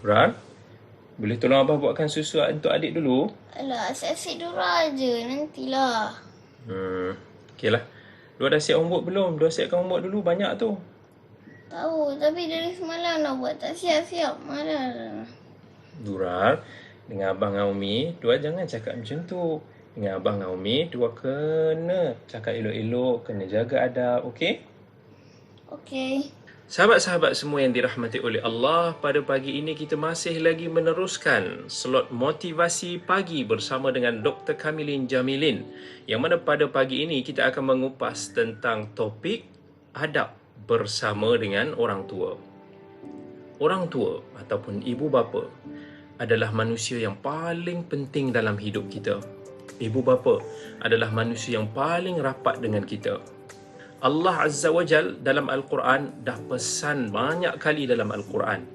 Ran, boleh tolong abah buatkan susu untuk adik dulu? Alah, asyik-asyik dulu aja. Nantilah. Hmm, okey lah. Dua dah siap homework belum? Dua siapkan homework dulu, banyak tu. Tahu, tapi dari semalam nak buat tak siap-siap. Malah. Durar, dengan abang dengan Umi, dua jangan cakap macam tu. Dengan abang dengan Umi, dua kena cakap elok-elok, kena jaga adab, okey? Okey. Sahabat-sahabat semua yang dirahmati oleh Allah, pada pagi ini kita masih lagi meneruskan slot motivasi pagi bersama dengan Dr. Kamilin Jamilin. Yang mana pada pagi ini kita akan mengupas tentang topik adab bersama dengan orang tua. Orang tua ataupun ibu bapa adalah manusia yang paling penting dalam hidup kita. Ibu bapa adalah manusia yang paling rapat dengan kita. Allah Azza wa Jal dalam Al-Quran dah pesan banyak kali dalam Al-Quran.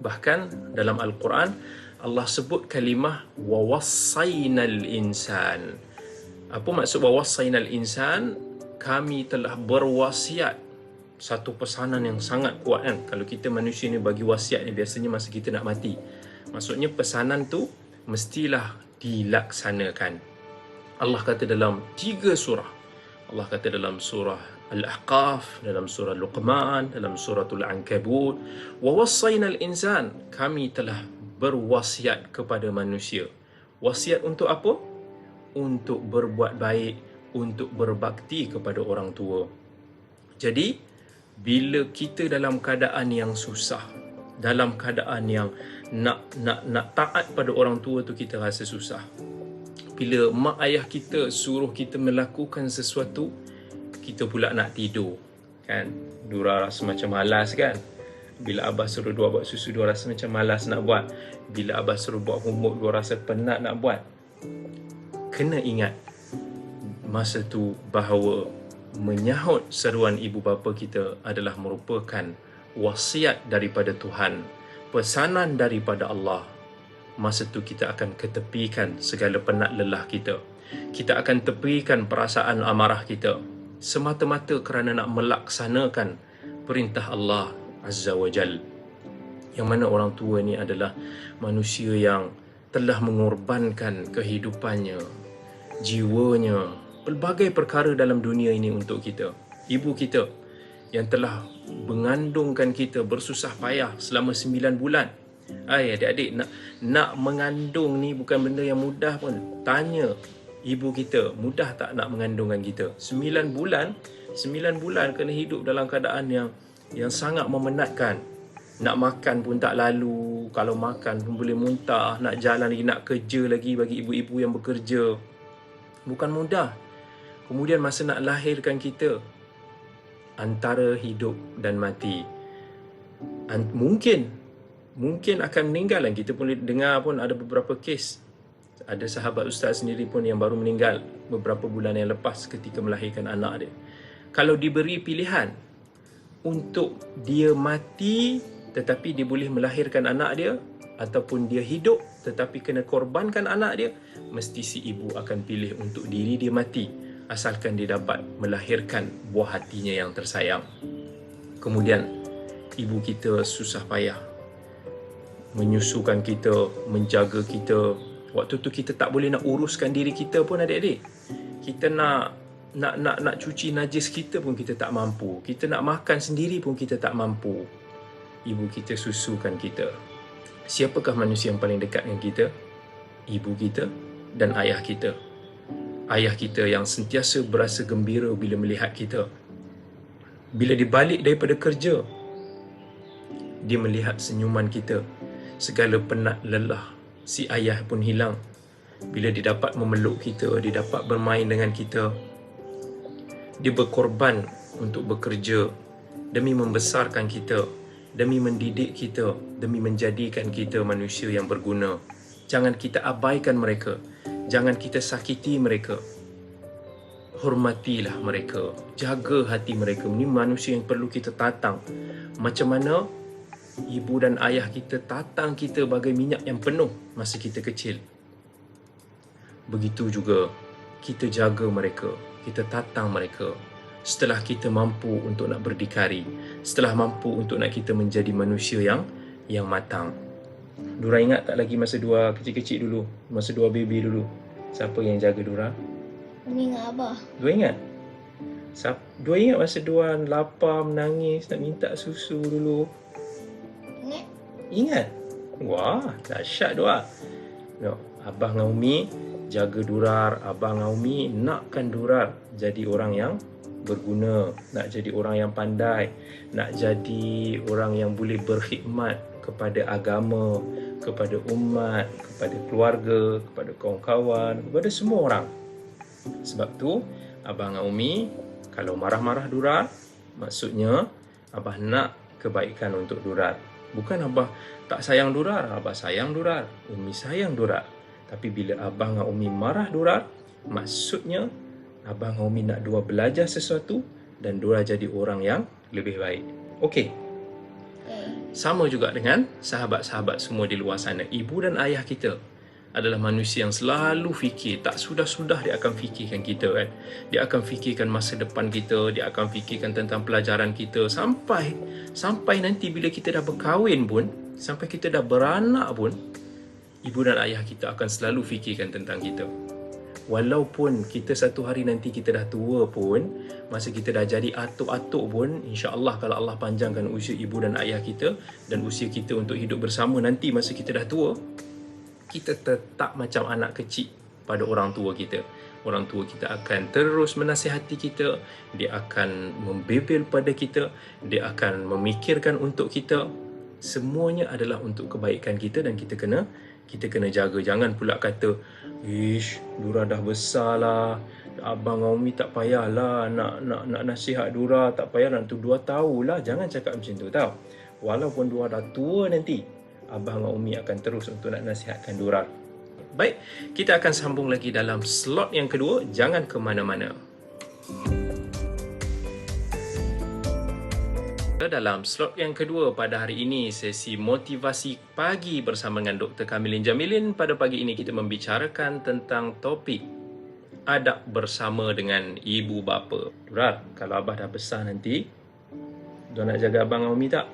Bahkan dalam Al-Quran Allah sebut kalimah wawassainal insan. Apa maksud wawassainal insan? Kami telah berwasiat. Satu pesanan yang sangat kuat kan. Kalau kita manusia ni bagi wasiat ni biasanya masa kita nak mati. Maksudnya pesanan tu mestilah dilaksanakan. Allah kata dalam 3 surah. Allah kata dalam surah Al-Ahqaf, dalam surah Luqman, dalam suratul Ankabut, wa wassainal insan, kami telah berwasiat kepada manusia. Wasiat untuk apa? Untuk berbuat baik, untuk berbakti kepada orang tua. Jadi, bila kita dalam keadaan yang susah, dalam keadaan yang nak taat pada orang tua tu kita rasa susah. Bila mak ayah kita suruh kita melakukan sesuatu, kita pula nak tidur, kan? Dua rasa macam malas, kan? Bila abah suruh dua buat susu, dua rasa macam malas nak buat. Bila abah suruh buat homework, dua rasa penat nak buat. Kena ingat masa tu bahawa menyahut seruan ibu bapa kita adalah merupakan wasiat daripada Tuhan, pesanan daripada Allah. Masa tu kita akan ketepikan segala penat lelah kita. Kita akan tepikan perasaan amarah kita, semata-mata kerana nak melaksanakan perintah Allah Azza wa Jal. Yang mana orang tua ni adalah manusia yang telah mengorbankan kehidupannya, jiwanya, pelbagai perkara dalam dunia ini untuk kita. Ibu kita yang telah mengandungkan kita bersusah payah selama 9 bulan. Adik-adik, nak mengandung ni bukan benda yang mudah pun. Tanya ibu kita, mudah tak nak mengandungkan kita? 9 bulan kena hidup dalam keadaan yang sangat memenatkan. Nak makan pun tak lalu, kalau makan pun boleh muntah, nak jalan lagi, nak kerja lagi bagi ibu-ibu yang bekerja. Bukan mudah. Kemudian masa nak lahirkan kita, antara hidup dan mati. Mungkin akan meninggal. Kita pun dengar pun ada beberapa kes. Ada sahabat ustaz sendiri pun yang baru meninggal beberapa bulan yang lepas ketika melahirkan anak dia. Kalau diberi pilihan untuk dia mati tetapi dia boleh melahirkan anak dia, ataupun dia hidup tetapi kena korbankan anak dia, mesti si ibu akan pilih untuk diri dia mati, asalkan dia dapat melahirkan buah hatinya yang tersayang. Kemudian ibu kita susah payah menyusukan kita, menjaga kita. Waktu tu kita tak boleh nak uruskan diri kita pun, adik-adik. Kita nak cuci najis kita pun kita tak mampu. Kita nak makan sendiri pun kita tak mampu. Ibu kita susukan kita. Siapakah manusia yang paling dekat dengan kita? Ibu kita dan ayah kita. Ayah kita yang sentiasa berasa gembira bila melihat kita. Bila dia balik daripada kerja, dia melihat senyuman kita. Segala penat lelah si ayah pun hilang bila dia dapat memeluk kita, dia dapat bermain dengan kita. Dia berkorban untuk bekerja demi membesarkan kita, demi mendidik kita, demi menjadikan kita manusia yang berguna. Jangan kita abaikan mereka, jangan kita sakiti mereka. Hormatilah mereka, jaga hati mereka. Ini manusia yang perlu kita tatang. Macam mana ibu dan ayah kita tatang kita bagai minyak yang penuh masa kita kecil, begitu juga kita jaga mereka, kita tatang mereka setelah kita mampu untuk nak berdikari, setelah mampu untuk nak kita menjadi manusia yang matang. Dura ingat tak lagi masa Dura kecil-kecil dulu, masa Dura baby dulu, siapa yang jaga Dura? Umi dengan Abah. Dua ingat? Dua ingat masa Dua lapar, menangis, nak minta susu dulu? Ingat? Ingat? Wah, dahsyat Dua. No, Abah dengan Umi jaga Durar. Abah dengan Umi nakkan Durar jadi orang yang berguna, nak jadi orang yang pandai, nak jadi orang yang boleh berkhidmat kepada agama, kepada umat, kepada keluarga, kepada kawan-kawan, kepada semua orang. Sebab tu Abah dengan Umi kalau marah-marah Durar, maksudnya Abah nak kebaikan untuk Durar. Bukan Abah tak sayang Durar, Abah sayang Durar, Umi sayang Durar. Tapi bila Abah dengan Umi marah Durar, maksudnya Abah dengan Umi nak Dua belajar sesuatu dan Dua jadi orang yang lebih baik. Okey. Sama juga dengan sahabat-sahabat semua di luar sana. Ibu dan ayah kita adalah manusia yang selalu fikir, tak sudah-sudah dia akan fikirkan kita kan. Dia akan fikirkan masa depan kita, dia akan fikirkan tentang pelajaran kita sampai nanti bila kita dah berkahwin pun, sampai kita dah beranak pun, ibu dan ayah kita akan selalu fikirkan tentang kita. Walaupun kita satu hari nanti kita dah tua pun, masa kita dah jadi atuk-atuk pun, insya-Allah kalau Allah panjangkan usia ibu dan ayah kita dan usia kita untuk hidup bersama nanti masa kita dah tua, kita tetap macam anak kecil pada orang tua kita. Orang tua kita akan terus menasihati kita, dia akan membebel pada kita, dia akan memikirkan untuk kita. Semuanya adalah untuk kebaikan kita dan kita kena jaga. Jangan pula kata, "Ish, Dura dah besar lah. Abang dengan Umi tak payahlah nak nasihat Dura, tak payahlah untuk Dua tahulah." Jangan cakap macam tu tau. Walaupun Dura dah tua nanti, Abah dengan Umi akan terus untuk nak nasihatkan Dura. Baik, kita akan sambung lagi dalam slot yang kedua. Jangan ke mana-mana. Dalam slot yang kedua pada hari ini, sesi motivasi pagi bersama dengan Dr. Kamilin Jamilin. Pada pagi ini kita membicarakan tentang topik adab bersama dengan ibu bapa. Dura, kalau Abah dah besar nanti, Dua nak jaga Abang dengan Umi tak?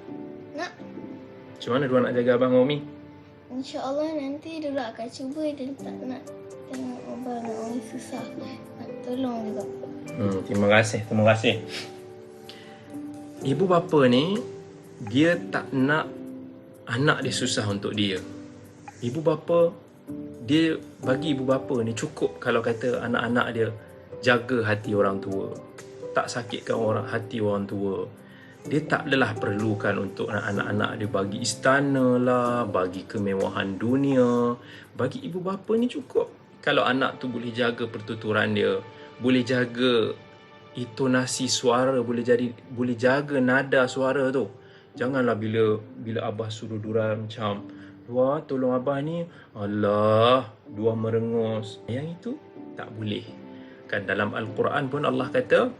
Nak. Macam mana Dua nak jaga Abang dengan Umi? InsyaAllah nanti Dura akan cuba dan tak nak tengok Abah dan Umi susah. Nak tolong juga. Terima kasih. Ibu bapa ni, dia tak nak anak dia susah untuk dia. Ibu bapa, bagi ibu bapa ni cukup kalau kata anak-anak dia jaga hati orang tua, tak sakitkan hati orang tua. Dia tak adalah perlukan untuk anak-anak dia bagi istana lah, bagi kemewahan dunia. Bagi ibu bapa ni cukup kalau anak tu boleh jaga pertuturan dia, boleh jaga intonasi suara, boleh jaga nada suara tu. Janganlah bila Abah suruh Dura macam, "Dua tolong Abah ni." Allah, Dua merengus. Yang itu tak boleh. Kan dalam Al-Quran pun Allah kata,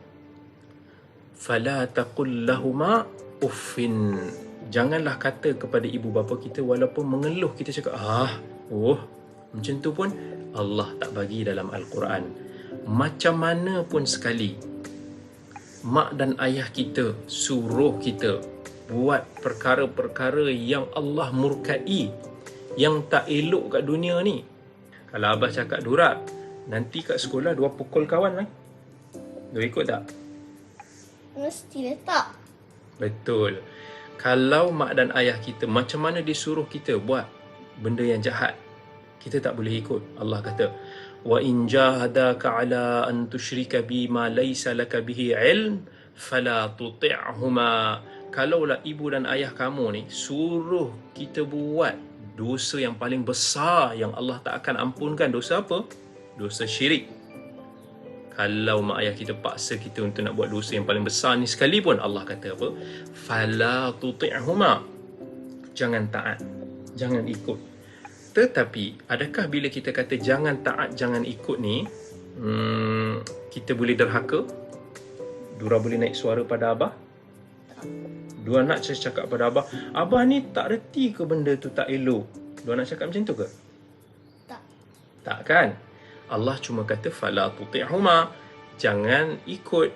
"Fala taqul lahuma uffin." Janganlah kata kepada ibu bapa kita walaupun mengeluh, kita cakap, macam tu pun Allah tak bagi dalam Al-Quran. Macam mana pun sekali mak dan ayah kita suruh kita buat perkara-perkara yang Allah murkai, yang tak elok kat dunia ni. Kalau Abah cakap, "Dura, nanti kat sekolah Dua pukul kawan lah." Dua ikut tak? Mesti tak. Betul. Kalau mak dan ayah kita macam mana disuruh kita buat benda yang jahat, kita tak boleh ikut. Allah kata, "Wa in jahadaka ala an tusyrika bima laysa laka bihi ilm fala tuti'huma." Kalaulah ibu dan ayah kamu ni suruh kita buat dosa yang paling besar yang Allah tak akan ampunkan, dosa apa? Dosa syirik. Kalau mak ayah kita paksa kita untuk nak buat dosa yang paling besar ni sekalipun, Allah kata apa? Fala tuti'huma. Jangan taat, jangan ikut. Tetapi, adakah bila kita kata jangan taat, jangan ikut ni, kita boleh derhaka? Dura boleh naik suara pada Abah? Dua nak cakap pada Abah, "Abah ni tak reti ke benda tu tak elok?" Dua nak cakap macam tu ke? Tak. Tak kan? Allah cuma kata, "Fala tuti'huma." Jangan ikut.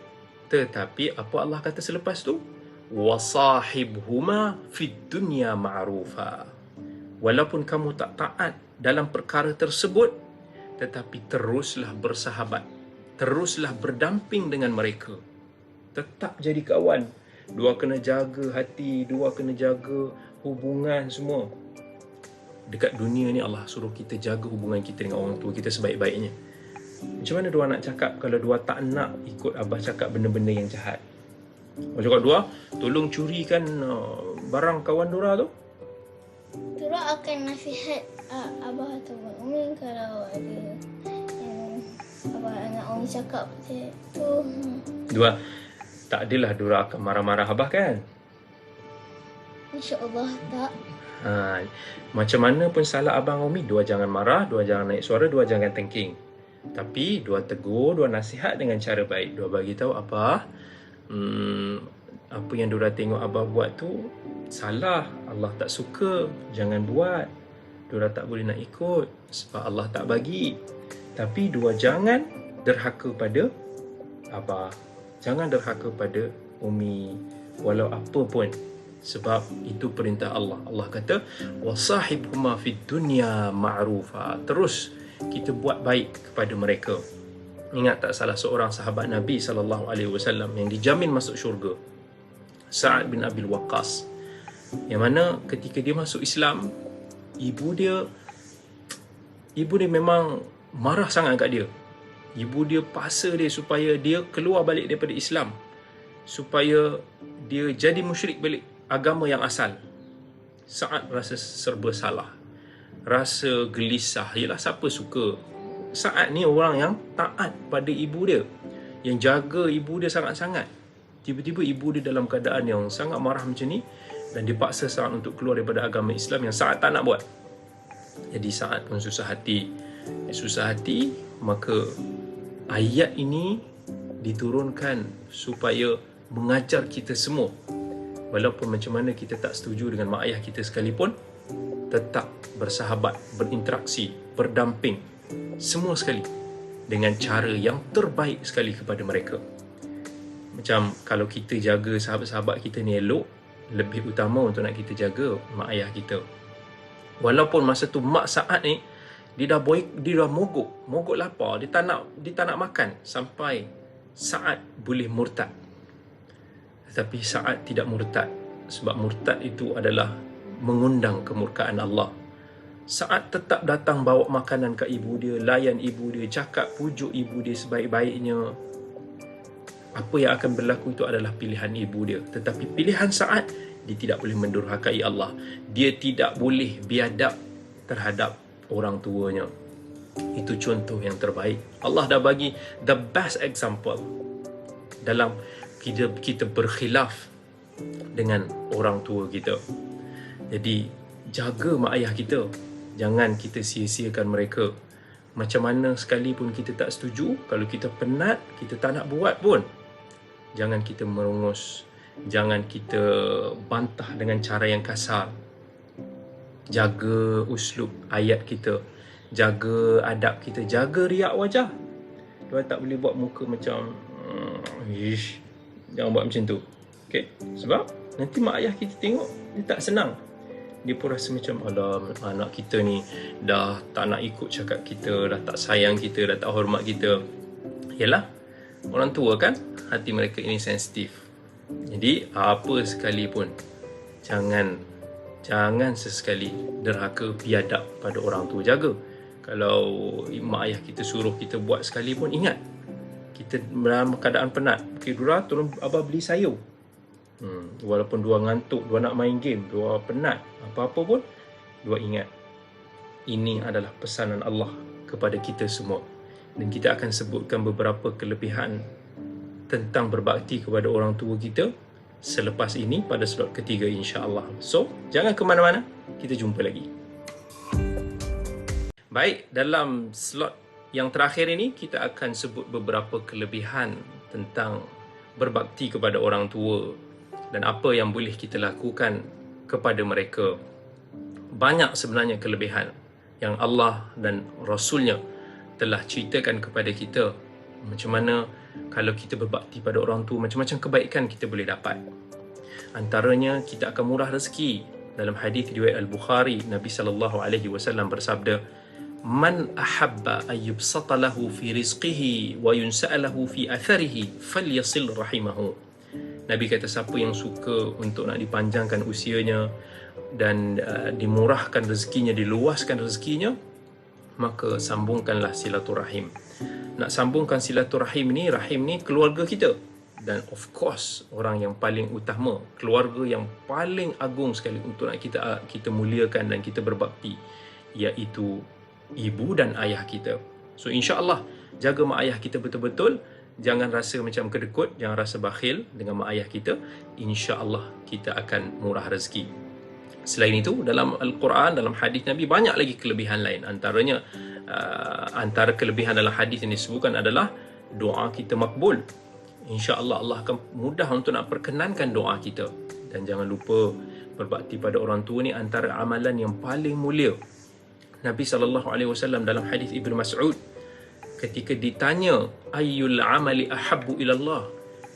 Tetapi, apa Allah kata selepas tu? "Wasahibhuma fid dunya ma'rufa." walaupun kamu tak taat dalam perkara tersebut, tetapi teruslah bersahabat, teruslah berdamping dengan mereka, tetap jadi kawan. Dua kena jaga hati, dua kena jaga hubungan semua. Dekat dunia ni Allah suruh kita jaga hubungan kita dengan orang tua kita sebaik-baiknya. Macam mana dua nak cakap kalau dua tak nak ikut abah cakap benda-benda yang jahat? Macam cakap dua, tolong curikan barang kawan Dora tu. Dora akan nasihat abah atau Umi kalau ada yang abah anak Umi cakap macam tu. Dua, tak adalah Dora akan marah-marah abah kan? InsyaAllah tak. Macam mana pun salah abang Umi, dua jangan marah, dua jangan naik suara, dua jangan tengking. Tapi dua tegur, dua nasihat dengan cara baik. Dua bagi tahu abah, apa yang Dora tengok abah buat tu salah, Allah tak suka, jangan buat. Dora tak boleh nak ikut sebab Allah tak bagi. Tapi dua jangan derhaka pada abah, jangan derhaka pada Umi walau apa pun, sebab itu perintah Allah. Allah kata wasahibhuma fid dunya ma'rufa. Terus kita buat baik kepada mereka. Ingat tak salah seorang sahabat Nabi SAW yang dijamin masuk syurga, Sa'ad bin Abi Waqqas, yang mana ketika dia masuk Islam, ibu dia memang marah sangat kat dia. Ibu dia paksa dia supaya dia keluar balik daripada Islam, supaya dia jadi musyrik balik agama yang asal. Sa'ad rasa serba salah, rasa gelisah. Yelah, siapa suka? Sa'ad ni orang yang taat pada ibu dia, yang jaga ibu dia sangat-sangat. Tiba-tiba ibu dia dalam keadaan yang sangat marah macam ni, dan dia paksa Sa'ad untuk keluar daripada agama Islam yang Sa'ad tak nak buat. Jadi Sa'ad pun susah hati. Maka ayat ini diturunkan supaya mengajar kita semua, walaupun macam mana kita tak setuju dengan mak ayah kita sekalipun, tetap bersahabat, berinteraksi, berdamping semua sekali dengan cara yang terbaik sekali kepada mereka. Macam kalau kita jaga sahabat-sahabat kita ni elok, lebih utama untuk nak kita jaga mak ayah kita. Walaupun masa tu mak Sa'ad ni dia dah mogok lapar, dia tak nak makan sampai Sa'ad boleh murtad. Tetapi Sa'ad tidak murtad, sebab murtad itu adalah mengundang kemurkaan Allah. Sa'ad tetap datang bawa makanan ke ibu dia, layan ibu dia, cakap pujuk ibu dia sebaik-baiknya. Apa yang akan berlaku itu adalah pilihan ibu dia. Tetapi pilihan Sa'ad, dia tidak boleh mendurhakai Allah. Dia tidak boleh biadab terhadap orang tuanya. Itu contoh yang terbaik. Allah dah bagi the best example dalam kita berkhilaf dengan orang tua kita. Jadi jaga mak ayah kita, jangan kita sia-siakan mereka. Macam mana sekalipun kita tak setuju, kalau kita penat, kita tak nak buat pun, jangan kita merongus, jangan kita bantah dengan cara yang kasar. Jaga uslub ayat kita, jaga adab kita, jaga riak wajah. Dia tak boleh buat muka macam jangan buat macam tu. Okay? Sebab nanti mak ayah kita tengok, dia tak senang. Dia pun rasa macam, alah, anak kita ni dah tak nak ikut cakap kita, dah tak sayang kita, dah tak hormat kita. Yalah, orang tua kan, hati mereka ini sensitif. Jadi apa sekalipun, jangan sesekali derhaka, biadab pada orang tua. Jaga. Kalau mak ayah kita suruh kita buat sekalipun, ingat, kita dalam keadaan penat, okay, Dora tolong abah beli sayur. Walaupun dua ngantuk, dua nak main game, dua penat, apa-apa pun, dua ingat, ini adalah pesanan Allah kepada kita semua. Dan kita akan sebutkan beberapa kelebihan tentang berbakti kepada orang tua kita selepas ini pada slot ketiga, insya-Allah. So, jangan ke mana-mana, kita jumpa lagi. Baik, dalam slot yang terakhir ini kita akan sebut beberapa kelebihan tentang berbakti kepada orang tua dan apa yang boleh kita lakukan kepada mereka. Banyak sebenarnya kelebihan yang Allah dan Rasulnya telah ceritakan kepada kita, macam mana kalau kita berbakti pada orang tua, macam-macam kebaikan kita boleh dapat. Antaranya, kita akan murah rezeki. Dalam hadis riwayat Al-Bukhari, Nabi SAW bersabda, "Man ahabba an yubsata lahu fi rizqihi wa yunsa'alahu fi atharihi falyasil rahimahu." Nabi kata, siapa yang suka untuk nak dipanjangkan usianya dan dimurahkan rezekinya, diluaskan rezekinya, maka sambungkanlah silaturahim. Nak sambungkan silaturahim ni, rahim ni keluarga kita. Dan of course, orang yang paling utama, keluarga yang paling agung sekali untuk nak kita muliakan dan kita berbakti, iaitu ibu dan ayah kita. So insya-Allah, jaga mak ayah kita betul-betul. Jangan rasa macam kedekut, jangan rasa bakhil dengan mak ayah kita. Insya-Allah kita akan murah rezeki. Selain itu, dalam Al-Quran, dalam hadis Nabi, banyak lagi kelebihan lain. Antaranya, antara kelebihan dalam hadis yang disebutkan adalah doa kita makbul. InsyaAllah Allah akan mudah untuk nak perkenankan doa kita. Dan jangan lupa, berbakti pada orang tua ni antara amalan yang paling mulia. Nabi SAW dalam hadis Ibnu Mas'ud, ketika ditanya, ayyul amali ahabbu ilallah,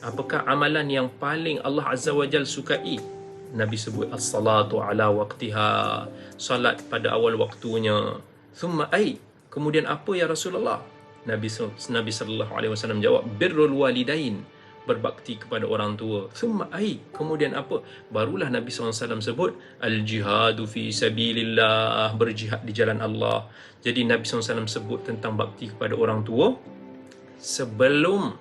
apakah amalan yang paling Allah Azza wa Jal sukai? Nabi sebut as-salatu ala waqtiha, salat pada awal waktunya. Thumma ay, kemudian apa ya Rasulullah? Nabi SAW jawab, birrul walidain, berbakti kepada orang tua. Thumma ay, kemudian apa? Barulah Nabi SAW sebut al-jihadu fi sabilillah, berjihad di jalan Allah. Jadi Nabi SAW sebut tentang bakti kepada orang tua sebelum,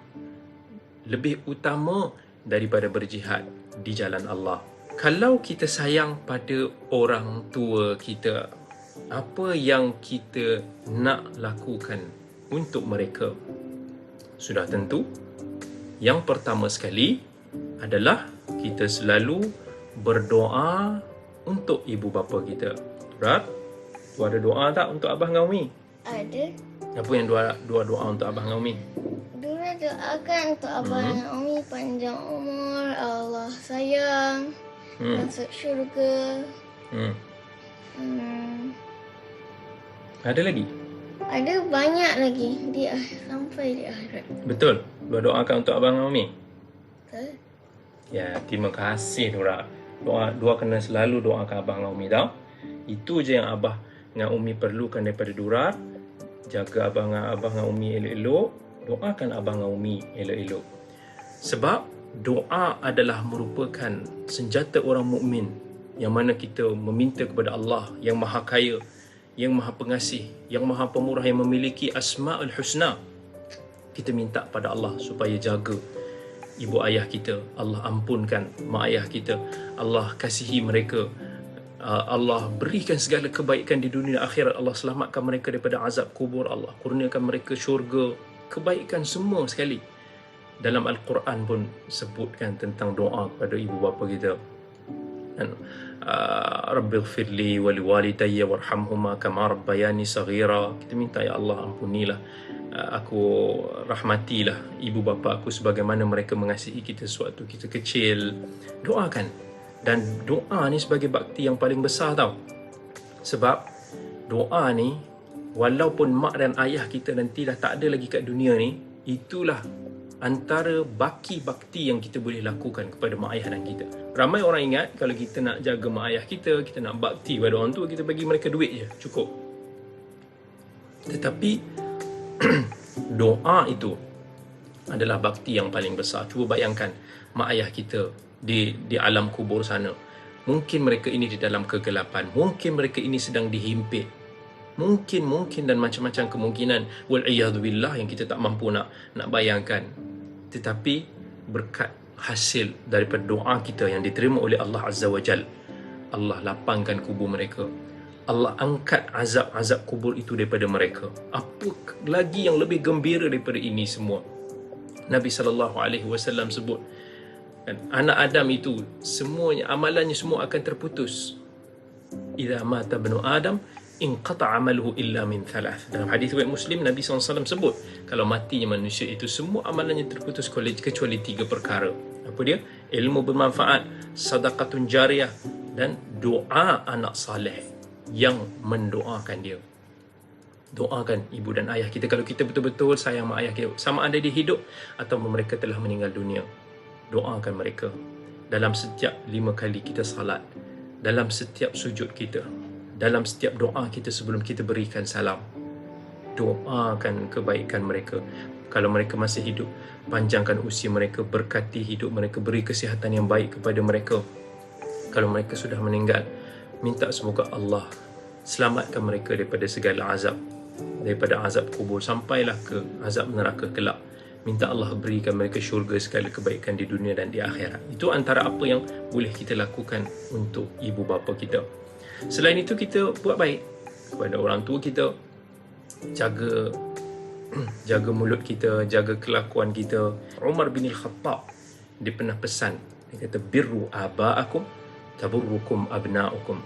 lebih utama daripada berjihad di jalan Allah. Kalau kita sayang pada orang tua kita, apa yang kita nak lakukan untuk mereka? Sudah tentu, yang pertama sekali adalah kita selalu berdoa untuk ibu bapa kita. Rat, tu ada doa tak untuk Abah dengan Umi? Ada. Apa yang dua doa untuk Abah dengan Umi? Dura doakan untuk Abah dan Umi panjang umur, Allah sayang, masuk syurga. Ada lagi? Ada banyak lagi sampai di akhirat. Betul. Doakan untuk Abang dengan Umi. Betul. Ya, terima kasih Dora. Doa kena selalu doakan Abang dengan Umi tau. Itu je yang Abah dengan Umi perlukan daripada Dora. Jaga Abang dengan Umi elok-elok. Doakan Abang dengan Umi elok-elok. Sebab doa adalah merupakan senjata orang mukmin, yang mana kita meminta kepada Allah yang Maha Kaya, yang Maha Pengasih, yang Maha Pemurah, yang memiliki Asma'ul Husna. Kita minta pada Allah supaya jaga ibu ayah kita, Allah ampunkan mak ayah kita, Allah kasihi mereka, Allah berikan segala kebaikan di dunia dan akhirat, Allah selamatkan mereka daripada azab kubur, Allah kurniakan mereka syurga, kebaikan semua sekali. Dalam Al-Quran pun sebutkan tentang doa kepada ibu bapa kita. Dan Rabbighfirli wa liwalidayya warhamhuma kama rabbayani saghira. Kita minta, ya Allah, ampunilah aku, rahmatilah ibu bapa aku sebagaimana mereka mengasihi kita sewaktu kita kecil. Doakan. Dan doa ni sebagai bakti yang paling besar tau. Sebab doa ni, walaupun mak dan ayah kita nanti dah tak ada lagi kat dunia ni, itulah antara bakti yang kita boleh lakukan kepada mak ayah dan kita. Ramai orang ingat kalau kita nak jaga mak ayah kita, kita nak bakti pada orang tua, kita bagi mereka duit je, cukup. Tetapi doa itu adalah bakti yang paling besar. Cuba bayangkan mak ayah kita di alam kubur sana. Mungkin mereka ini di dalam kegelapan, mungkin mereka ini sedang dihimpit, mungkin dan macam-macam kemungkinan, wal'iyadzubillah, yang kita tak mampu nak bayangkan. Tetapi berkat hasil daripada doa kita yang diterima oleh Allah Azza wa Jal, Allah lapangkan kubur mereka, Allah angkat azab-azab kubur itu daripada mereka. Apa lagi yang lebih gembira daripada ini semua? Nabi SAW sebut, anak Adam itu semuanya, amalannya semua akan terputus. Idza mata ibnu Adam inqata amaluhu illa min thalath. Dalam hadis riwayat Muslim, Nabi SAW sebut, kalau matinya manusia itu semua amalannya terputus kecuali 3 perkara. Apa dia? Ilmu bermanfaat, sadaqatun jariyah, dan doa anak saleh yang mendoakan dia. Doakan ibu dan ayah kita. Kalau kita betul-betul sayang mak ayah kita, sama ada dia hidup atau mereka telah meninggal dunia, doakan mereka. Dalam setiap 5 kali kita salat, dalam setiap sujud kita, dalam setiap doa kita sebelum kita berikan salam. Doakan kebaikan mereka. Kalau mereka masih hidup, panjangkan usia mereka, berkati hidup mereka, beri kesihatan yang baik kepada mereka. Kalau mereka sudah meninggal, minta semoga Allah selamatkan mereka daripada segala azab, daripada azab kubur sampailah ke azab neraka kelak. Minta Allah berikan mereka syurga segala kebaikan di dunia dan di akhirat. Itu antara apa yang boleh kita lakukan untuk ibu bapa kita. Selain itu, kita buat baik kepada orang tua kita. Jaga mulut kita, jaga kelakuan kita. Umar bin Al-Khattab, dia pernah pesan, dia kata, birru aba'akum taburrukum abna'ukum.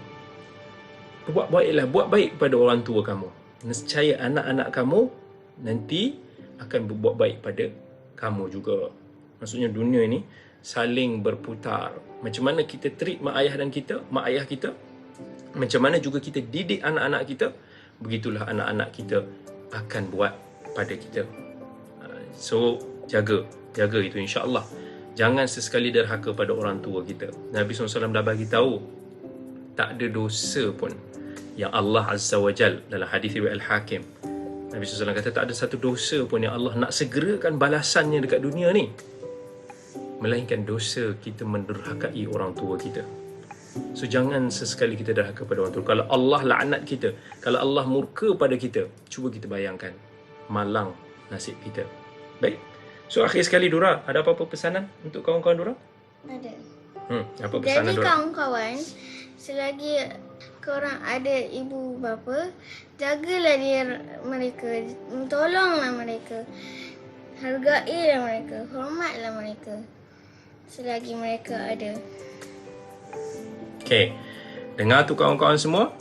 Buat baik kepada orang tua kamu. Nescaya anak-anak kamu nanti akan berbuat baik pada kamu juga. Maksudnya dunia ni saling berputar. Macam mana kita treat mak ayah kita, macam mana juga kita didik anak-anak kita, begitulah anak-anak kita akan buat pada kita. So, jaga itu, insya-Allah. Jangan sesekali derhaka pada orang tua kita. Nabi SAW dah bagi tahu, tak ada dosa pun yang Allah Azza wa Jal, dalam hadis riwayat Al-Hakim, Nabi SAW kata tak ada satu dosa pun yang Allah nak segerakan balasannya dekat dunia ni, melainkan dosa kita menderhakai orang tua kita. So, jangan sesekali kita derhaka pada orang tua. Kalau Allah laknat kita, kalau Allah murka pada kita, cuba kita bayangkan malang nasib kita. Baik. So, akhir sekali, Dura, ada apa-apa pesanan untuk kawan-kawan Dura? Ada. Apa pesanan Jadi Dura? kawan-kawan, selagi korang ada ibu bapa, jagalah mereka, tolonglah mereka, hargailah mereka, hormatlah mereka selagi mereka ada. Okey. Dengar tu kawan-kawan semua,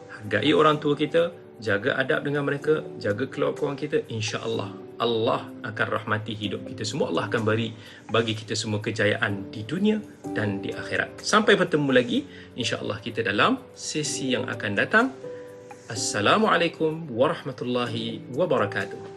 hargai orang tua kita, jaga adab dengan mereka, jaga kelakuan kita, insya-Allah Allah akan rahmati hidup kita semua. Allah akan bagi kita semua kejayaan di dunia dan di akhirat. Sampai bertemu lagi insya-Allah kita dalam sesi yang akan datang. Assalamualaikum warahmatullahi wabarakatuh.